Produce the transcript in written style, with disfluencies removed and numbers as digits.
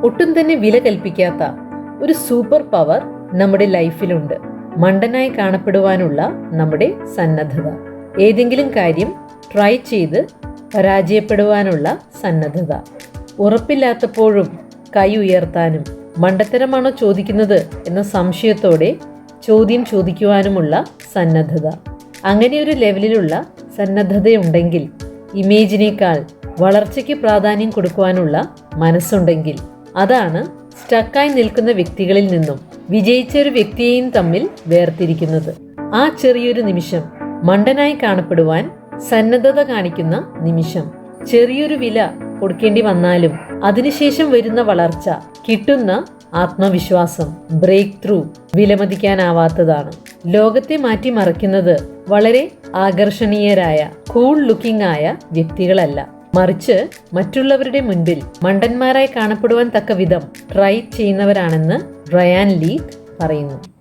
ഒട്ടും തന്നെ വില കൽപ്പിക്കാത്ത ഒരു സൂപ്പർ പവർ നമ്മുടെ ലൈഫിലുണ്ട്. മണ്ടനായി കാണപ്പെടുവാനുള്ള നമ്മുടെ സന്നദ്ധത. ഏതെങ്കിലും കാര്യം ട്രൈ ചെയ്ത് പരാജയപ്പെടുവാനുള്ള സന്നദ്ധത. ഉറപ്പില്ലാത്തപ്പോഴും കൈ ഉയർത്താനും മണ്ടത്തരമാണോ ചോദിക്കുന്നത് എന്ന സംശയത്തോടെ ചോദ്യം ചോദിക്കുവാനുമുള്ള സന്നദ്ധത. അങ്ങനെയൊരു ലെവലിലുള്ള സന്നദ്ധതയുണ്ടെങ്കിൽ, ഇമേജിനേക്കാൾ വളർച്ചയ്ക്ക് പ്രാധാന്യം കൊടുക്കുവാനുള്ള മനസ്സുണ്ടെങ്കിൽ, അതാണ് സ്റ്റക്കായി നിൽക്കുന്ന വ്യക്തികളിൽ നിന്നും വിജയിച്ച ഒരു വ്യക്തിയെയും തമ്മിൽ വേർതിരിക്കുന്നത്. ആ ചെറിയൊരു നിമിഷം, മണ്ടനായി കാണപ്പെടുവാൻ സന്നദ്ധത കാണിക്കുന്ന നിമിഷം. ചെറിയൊരു വില കൊടുക്കേണ്ടി വന്നാലും അതിനുശേഷം വരുന്ന വളർച്ച, കിട്ടുന്ന ആത്മവിശ്വാസം, ബ്രേക്ക് ത്രൂ വിലമതിക്കാനാവാത്തതാണ്. ലോകത്തെ മാറ്റിമറിക്കുന്നത് വളരെ ആകർഷണീയരായ, കൂൾ ലുക്കിംഗ് ആയ വ്യക്തികളല്ല, മറിച്ച് മറ്റുള്ളവരുടെ മുൻപിൽ മണ്ടന്മാരായി കാണപ്പെടുവാൻ തക്ക വിധം ട്രൈ ചെയ്യുന്നവരാണെന്ന് ബ്രയാൻ ലീ പറയുന്നു.